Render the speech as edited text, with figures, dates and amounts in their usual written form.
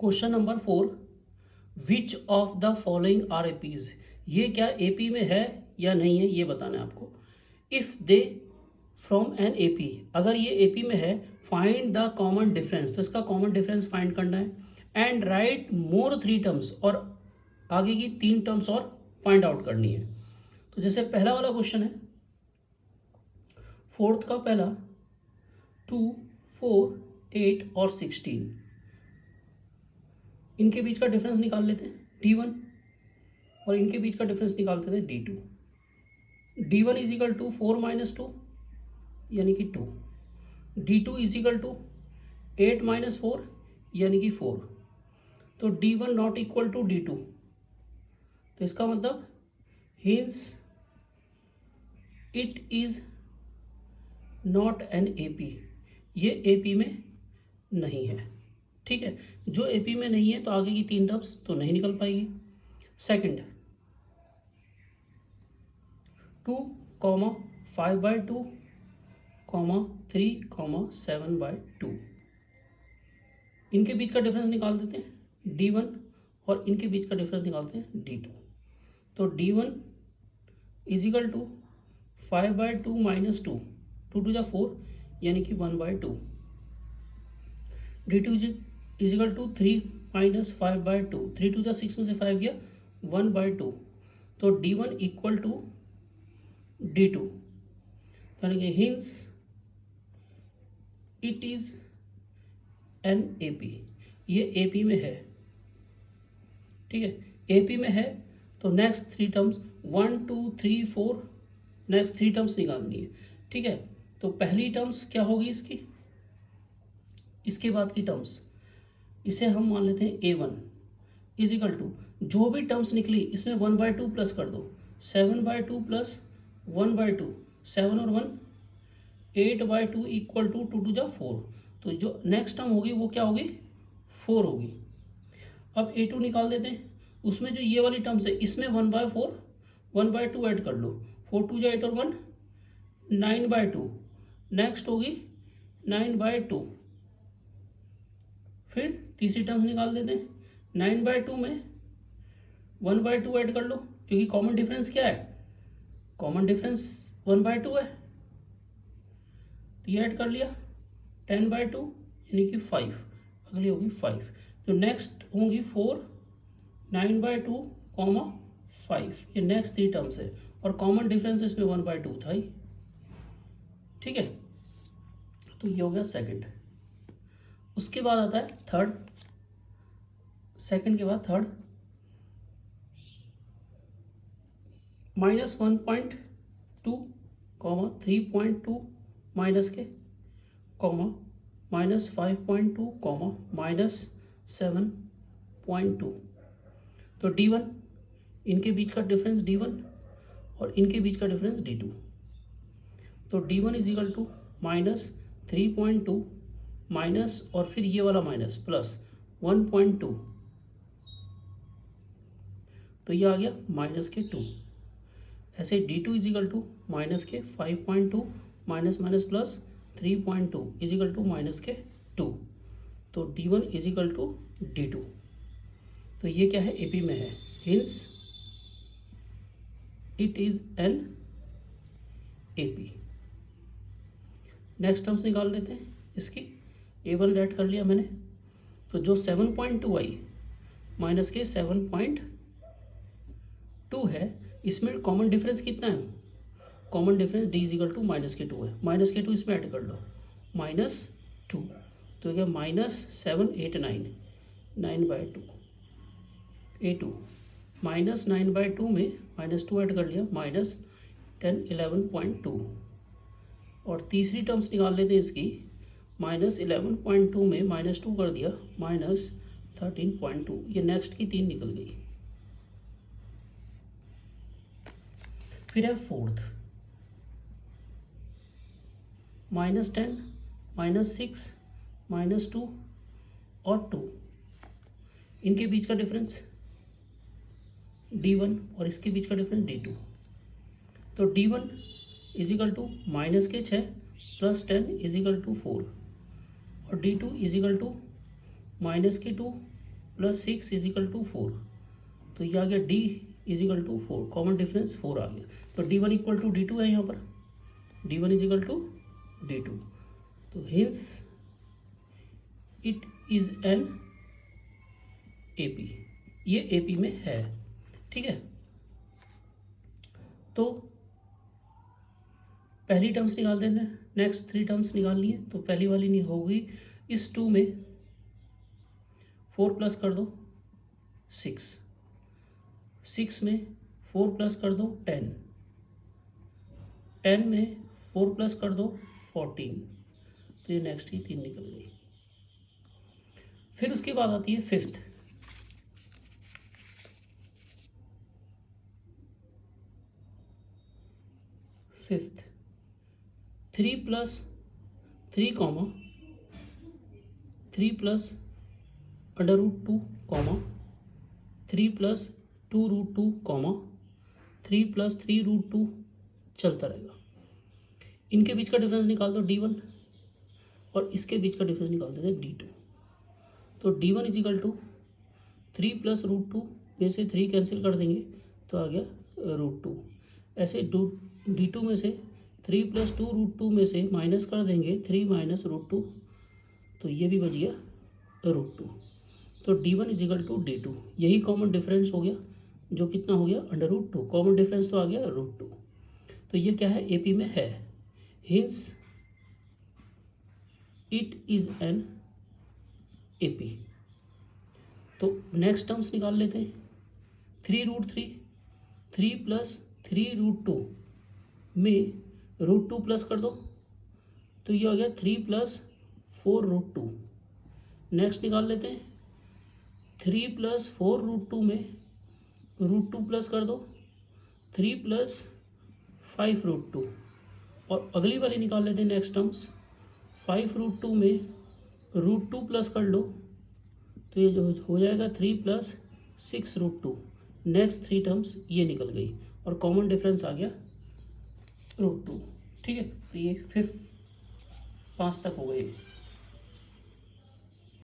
Question number 4, which of the following are APs. ये क्या AP में है या नहीं है ये बताना है आपको। If they from an AP, अगर ये एपी में है, फाइंड द कॉमन डिफरेंस, तो इसका कॉमन डिफरेंस फाइंड करना है। एंड राइट मोर 3 टर्म्स, और आगे की 3 टर्म्स और फाइंड आउट करनी है। तो जैसे पहला वाला क्वेश्चन है, फोर्थ का पहला 2, 4, 8 और 16, इनके बीच का डिफरेंस निकाल लेते हैं D1, और इनके बीच का डिफरेंस निकालते थे D2। D1 is equal to 4 minus 2 यानी कि 2, D2 is equal to 8 minus 4 यानी कि 4। तो D1 not equal to D2, तो इसका मतलब hints it is not an AP, ये एपी में नहीं है। ठीक है, जो एपी में नहीं है तो आगे की 3 टर्म्स तो नहीं निकल पाएगी। सेकंड 2, 5/2, 3, 7/2, इनके बीच का डिफरेंस निकाल देते हैं D1, और इनके बीच का डिफरेंस निकालते हैं D2। तो D1 is equal to 5/2 minus 2, 2 2 जा 4 यानी कि 1/2। D2 is equal to 3 minus 5/2, 3 2 जा 6 में से 5 गया 1/2। तो D1 इक्वल टू D2, यानी कि hints it is an AP, ये एपी में है। ठीक है, एपी में है तो नेक्स्ट 3 टर्म्स 1 2 3 4, नेक्स्ट 3 टर्म्स निकालनी है। ठीक है, तो पहली टर्म्स क्या होगी इसकी, इसके बाद की टर्म्स, इसे हम मान लेते हैं A1 इज इक्वल टू, जो भी टर्म्स निकली इसमें 1/2 प्लस कर दो, 7/2 प्लस 1/2, 7 और 1 8/2 इक्वल टू 2 2 जा 4। तो जो नेक्स्ट टर्म होगी वो क्या होगी, 4 होगी। अब A2 निकाल देते हैं, उसमें जो ये वाली टर्म्स है इसमें 1/4 1/2 ऐड कर लो, 4 2 जा 8 और 1 9/2, नेक्स्ट होगी 9/2। फिर तीसरी टर्म निकाल देते हैं, 9/2 में 1/2 ऐड कर लो, क्योंकि कॉमन डिफरेंस क्या है, कॉमन डिफरेंस 1/2 है, तो ये ऐड कर लिया 10/2 यानी कि 5, अगली होगी 5। जो नेक्स्ट होंगी 4 9/2 5, ये नेक्स्ट 3 टर्म्स है, और कॉमन डिफरेंस इसमें 1/2 था ही। ठीक है, तो ये हो गया सेकंड। उसके बाद आता है थर्ड, सेकंड के बाद थर्ड, -1.2, 3.2 माइनस के, -5.2, -7.2। तो D1, इनके बीच का डिफरेंस D1 और इनके बीच का डिफरेंस D2। तो D1 is equal to -3.2 minus, और फिर ये वाला माइनस प्लस 1.2, तो ये आ गया -2। ऐसे D2 is equal to -5.2 minus minus plus 3.2 is equal to -2। तो D1 is equal to D2। तो ये क्या है, एपी में है, hints it is an AP. Next terms निकाल लेते हैं इसकी, A1 ऐड कर लिया मैंने, तो जो 7.2 आई माइनस के 7.2 है, इसमें कॉमन डिफरेंस कितना है, common difference D is equal to -2 है, -2 इसमें ऐड कर लो -2, तो क्या -7 8 9 9/2। A2 -9/2 में -2 ऐड कर लिया -10 11.2, और तीसरी टर्म्स निकाल लेते हैं इसकी, -11.2 में -2 कर दिया -13.2, ये नेक्स्ट की 3 निकल गई। फिर है फोर्थ, -10 -6 -2 और 2, इनके बीच का डिफरेंस D1 और इसके बीच का डिफरेंस D2। तो D1 is equal to -6 plus 10 is equal to 4, और D2 is equal to -2 plus 6 is equal to 4, तो ये आ गया d is equal to 4, common difference 4 आ गया। तो d1 इक्वल टू d2 है यहाँ पर, d1 is equal to d2, तो hints it is an AP, ये AP में है। ठीक है, तो पहली टर्म्स निकाल देना, नेक्स्ट 3 टर्म्स निकालनी है। तो पहली वाली नहीं होगी, इस 2 में 4 प्लस कर दो 6, 6 में 4 प्लस कर दो 10, 10 में 4 प्लस कर दो 14, तो ये नेक्स्ट की 3 निकल गई। फिर उसके बाद आती है fifth, fifth 3 plus 3 comma 3 plus under root 2 comma 3 plus 2 root 2 comma 3 plus 3 root 2 चलता रहेगा। इनके बीच का डिफरेंस निकाल दो d1 और इसके बीच का डिफरेंस निकाल देते d2। तो d1 is equal to 3 plus root 2 में से 3 कैंसिल कर देंगे तो आ गया रूट 2। ऐसे d2 में से 3 प्लस 2 रूट 2 में से माइनस कर देंगे 3 माइनस रूट 2, तो ये भी बच गया रूट 2। तो d1 is equal to d2, यही कॉमन डिफरेंस हो गया, जो कितना हो गया अंडर रूट 2, कॉमन डिफरेंस तो आ गया रूट 2। तो ये क्या है, AP में है, hints it is an AP। तो नेक्स्ट टर्म्स निकाल लेते हैं, 3 रूट 3, 3 प्लस 3 रूट 2 में रूट 2 प्लस कर दो, तो ये हो गया 3 प्लस 4 रूट 2। नेक्स्ट निकाल लेते हैं, 3 प्लस 4 रूट 2 में रूट 2 प्लस कर दो, 3 प्लस 5 रूट 2। और अगली वाली निकाल लेते हैं नेक्स्ट टर्म्स, 5 रूट 2 में रूट 2 प्लस कर लो, तो ये जो हो जाएगा 3 प्लस 6 रूट 2। नेक्स्ट 3 टर्म्स ये निकल गई और कॉमन डिफरेंस आ गया रूट 2। ठीक है, तो ये 5 तक हो गए।